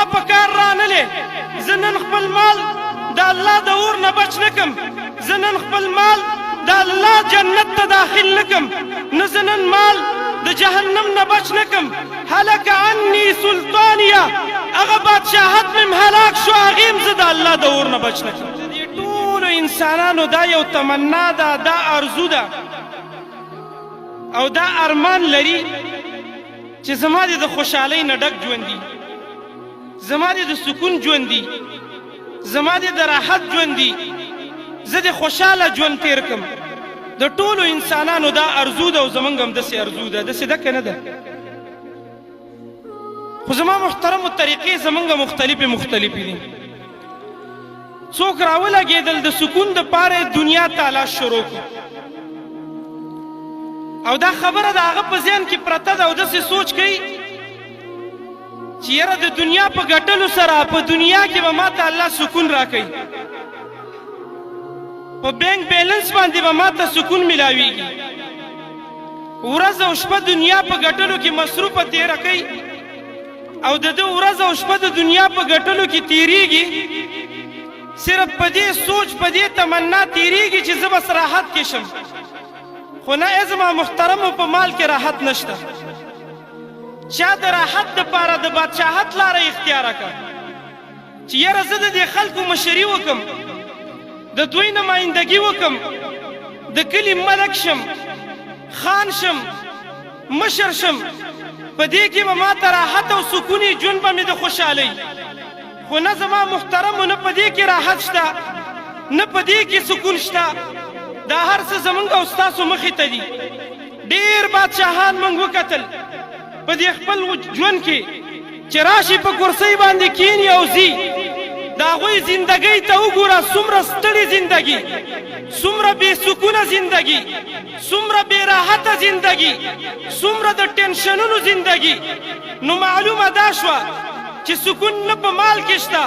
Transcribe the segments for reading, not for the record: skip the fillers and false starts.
زما په کار رانلې زه نن خپل مال د الله د اور نه بچ نه کم زه نن خپل مال د الله جنت ته داخل نه کم نه زه نن مال د جهنم نه بچ نه کم هلک عني سلطانیه هغه بادشاهت مې هلاک شو هغې م زه د الله د اور نه بچ نه کم د دې ټولو انسانانو دا یو تمنا ده دا ارزو ده او دا ارمان لري چې زما دې د خوشحالۍ نه ډک ژوند دي زما دې د سکون ژوند دي زما دې د راحت ژوند دي زه دې خوشحاله ژوند تیر کم د ټولو انسانانو دا ارزو ده او زمونږ هم داسې ارزو ده داسې ده که نه ده خو زما محترمو طریقې زمونږ مختلفې دي څوک راولګېدل د سکون دپاره دنیا تلاش شروع کړو او دا خبره د هغه په ذهن کې پرته ده او داسې سوچ کوي چې یاره د دنیا په ګټلو سره په دنیا کې به ما ته الله سکون راکوي په بینک بیلنس باندې به ما ته سکون میلاویږي ورځ او شپه دنیا په ګټلو کې مصروفه تېره کوي او د ده ورځ او شپه د دنیا په ګټلو کې تېرېږي صرف په دې سوچ په دې تمنا تېرېږي چې زه بس راحت کې شم خو نه ای زما محترمو په مال کې راحت نشته چا د راحت دپاره د بادشاهت لاره اختیاره کړه چې یاره زه د دې خلکو مشري وکم د دوی نمایندګي وکم د کلي ملک شم خان شم مشر شم په دې کې به ما ته راحت او سکوني ژوند به مې د خوشحالۍ خو نه زما محترمو نه په دې کې راحت شته نه په دې کې سکون شته دا هر څه زمونږ او ستاسو مخې ته دي ډېر بادشاهان موږ وکتل په دې خپل ژوند کې چې راشي په کرسۍ باندې کیني او ځي د هغوی زندګۍ ته وګوره څومره ستړې زندګي څومره بې سکونه زندګي څومره بې راحته زندګي څومره د ټینشنونو زندګي نو معلومه دا شوه چې سکون نه په مال کې شته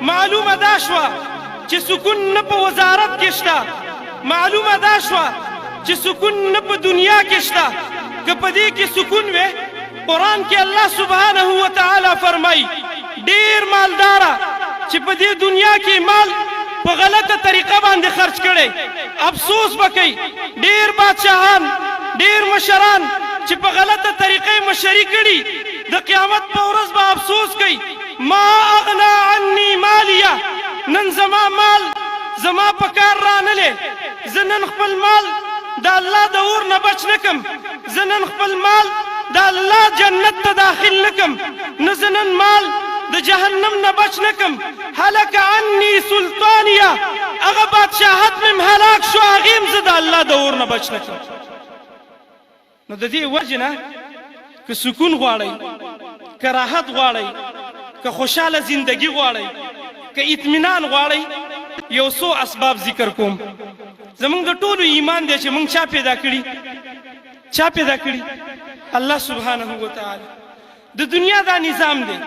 معلومه دا شوه چې سکون نه په وزارت کې شته معلومه دا شوه چې سکون نه په دنیا کې شته که په دې کې سکون وی قرآن کې الله سبحانه وتعالی فرمایي ډېر مالداره چې په دې دنیا کې مال په غلطه طریقه باندې خرج کړي افسوس به کوي ډېر بادشاهان ډېر مشران چې په غلطه طریقه مشري کړي د قیامت په ورځ به افسوس کوي ما اغنا عني مالیه نن زما مال زما په کار رانلې زه نن خپل مال د الله د اور نه بچ نه کم زه نن خپل مال د الله جنت ته داخل نه کم نه زه نن مال د جهنم نه بچ نه کم هلک عني سلطانیه هغه بادشاهت مې هلاک شو هغې م زه د الله د اور نه بچ نه کم نو د دې وجې نه که سکون غواړئ که راحت غواړئ که خوشحاله زندگی غواړئ که اطمینان غواړئ یو څو اسباب ذکر کوم زمونږ د ټولو ایمان دی چې مونږ چا پیدا کړي چا پیدا کړي الله سبحانه وتعالی د دنیا دا نظام دی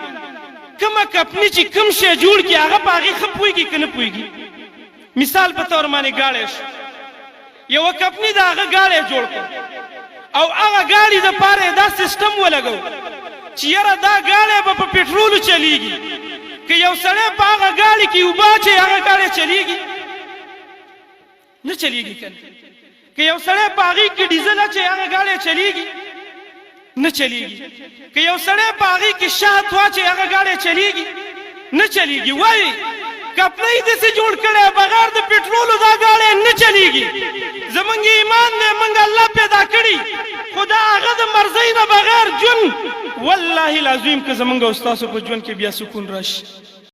کومه کمپني چې کوم شی جوړ کړي هغه په هغې ښه پوهېږي که نه پوهېږي مثال په طور باندې ګاډی شو یوه کمپني د هغه ګاډی جوړ کړ او هغه ګاډي دپاره یې دا سیسټم ولګو چې یاره دا ګاډی به په پټرولو چلیږي که یو سړی په هغه ګاډي کې اوبه اچوي هغه ګاډی چلیږي نه چلیږي که که یو سړی په هغې کې ډیزل اچوي هغه ګاډی چلیږي نه چلیږي که یو سړی په هغې کې شهد واچوي هغه ګاډی چلیږي نه چلیږي وایي کپنۍ داسې جوړ کړی بغیر د پټرولو دا ګاډی نه چلیږي زمونږ ایمان دی موږ الله پیدا کړي خو د هغه د مرضۍ نه بغیر ژوند والله العظیم که زمونږ او ستاسو په ژوند کې بیا سکون راشي